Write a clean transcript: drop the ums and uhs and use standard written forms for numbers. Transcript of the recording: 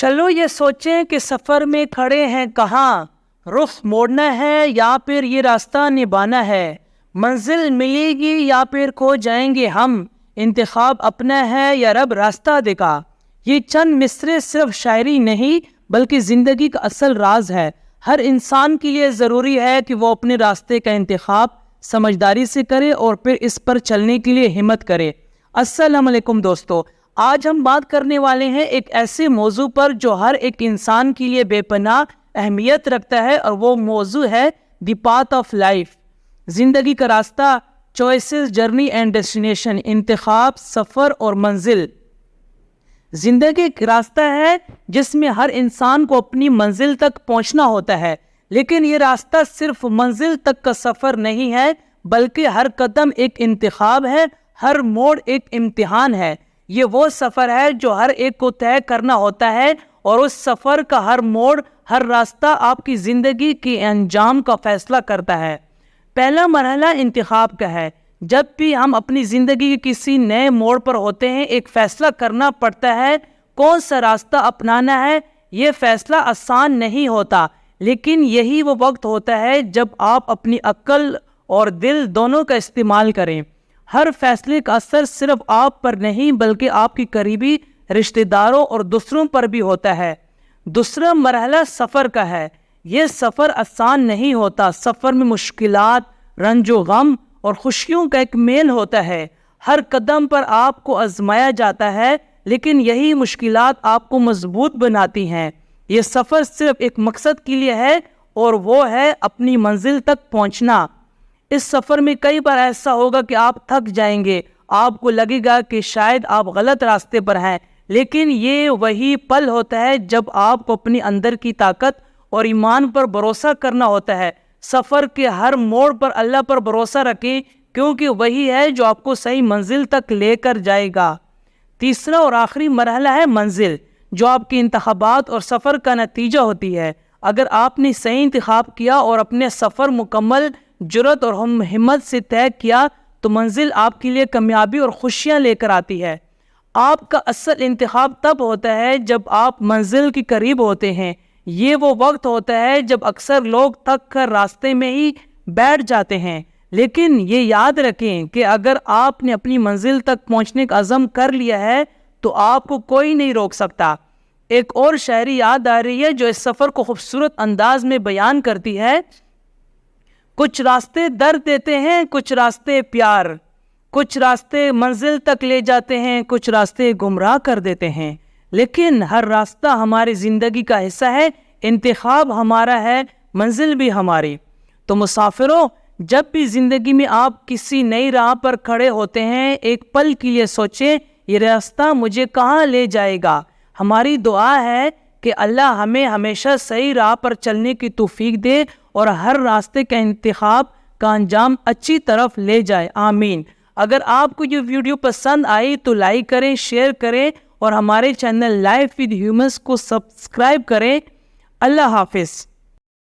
چلو یہ سوچیں کہ سفر میں کھڑے ہیں کہاں، رخ موڑنا ہے یا پھر یہ راستہ نبھانا ہے، منزل ملے گی یا پھر کھو جائیں گے ہم، انتخاب اپنا ہے یا رب راستہ دکھا۔ یہ چند مصرے صرف شاعری نہیں بلکہ زندگی کا اصل راز ہے۔ ہر انسان کے لیے ضروری ہے کہ وہ اپنے راستے کا انتخاب سمجھداری سے کرے اور پھر اس پر چلنے کے لیے ہمت کرے۔ السلام علیکم دوستو، آج ہم بات کرنے والے ہیں ایک ایسے موضوع پر جو ہر ایک انسان کے لیے بے پناہ اہمیت رکھتا ہے، اور وہ موضوع ہے دی پاتھ آف لائف، زندگی کا راستہ، چوائسز، جرنی اینڈ ڈیسٹینیشن، انتخاب، سفر اور منزل۔ زندگی ایک راستہ ہے جس میں ہر انسان کو اپنی منزل تک پہنچنا ہوتا ہے، لیکن یہ راستہ صرف منزل تک کا سفر نہیں ہے بلکہ ہر قدم ایک انتخاب ہے، ہر موڑ ایک امتحان ہے۔ یہ وہ سفر ہے جو ہر ایک کو طے کرنا ہوتا ہے، اور اس سفر کا ہر موڑ، ہر راستہ آپ کی زندگی کے انجام کا فیصلہ کرتا ہے۔ پہلا مرحلہ انتخاب کا ہے۔ جب بھی ہم اپنی زندگی کے کسی نئے موڑ پر ہوتے ہیں، ایک فیصلہ کرنا پڑتا ہے کون سا راستہ اپنانا ہے۔ یہ فیصلہ آسان نہیں ہوتا، لیکن یہی وہ وقت ہوتا ہے جب آپ اپنی عقل اور دل دونوں کا استعمال کریں۔ ہر فیصلے کا اثر صرف آپ پر نہیں بلکہ آپ کی قریبی رشتہ داروں اور دوسروں پر بھی ہوتا ہے۔ دوسرا مرحلہ سفر کا ہے۔ یہ سفر آسان نہیں ہوتا۔ سفر میں مشکلات، رنج و غم اور خوشیوں کا ایک میل ہوتا ہے۔ ہر قدم پر آپ کو آزمایا جاتا ہے، لیکن یہی مشکلات آپ کو مضبوط بناتی ہیں۔ یہ سفر صرف ایک مقصد کے لیے ہے، اور وہ ہے اپنی منزل تک پہنچنا۔ اس سفر میں کئی بار ایسا ہوگا کہ آپ تھک جائیں گے، آپ کو لگے گا کہ شاید آپ غلط راستے پر ہیں، لیکن یہ وہی پل ہوتا ہے جب آپ کو اپنی اندر کی طاقت اور ایمان پر بھروسہ کرنا ہوتا ہے۔ سفر کے ہر موڑ پر اللہ پر بھروسہ رکھیں، کیونکہ وہی ہے جو آپ کو صحیح منزل تک لے کر جائے گا۔ تیسرا اور آخری مرحلہ ہے منزل، جو آپ کے انتخابات اور سفر کا نتیجہ ہوتی ہے۔ اگر آپ نے صحیح انتخاب کیا اور اپنے سفر مکمل جرات اور ہمت سے طے کیا تو منزل آپ کے لیے کامیابی اور خوشیاں لے کر آتی ہے۔ آپ کا اصل انتخاب تب ہوتا ہے جب آپ منزل کے قریب ہوتے ہیں۔ یہ وہ وقت ہوتا ہے جب اکثر لوگ تھک کر راستے میں ہی بیٹھ جاتے ہیں، لیکن یہ یاد رکھیں کہ اگر آپ نے اپنی منزل تک پہنچنے کا عزم کر لیا ہے تو آپ کو کوئی نہیں روک سکتا۔ ایک اور شاعری یاد آ رہی ہے جو اس سفر کو خوبصورت انداز میں بیان کرتی ہے۔ کچھ راستے درد دیتے ہیں، کچھ راستے پیار، کچھ راستے منزل تک لے جاتے ہیں، کچھ راستے گمراہ کر دیتے ہیں، لیکن ہر راستہ ہماری زندگی کا حصہ ہے۔ انتخاب ہمارا ہے، منزل بھی ہماری۔ تو مسافروں، جب بھی زندگی میں آپ کسی نئی راہ پر کھڑے ہوتے ہیں، ایک پل کے لیے سوچیں، یہ راستہ مجھے کہاں لے جائے گا۔ ہماری دعا ہے کہ اللہ ہمیں ہمیشہ صحیح راہ پر چلنے کی توفیق دے اور ہر راستے کا انتخاب کا انجام اچھی طرف لے جائے، آمین۔ اگر آپ کو یہ ویڈیو پسند آئی تو لائک کریں، شیئر کریں اور ہمارے چینل لائف ود ہیومنز کو سبسکرائب کریں۔ اللہ حافظ۔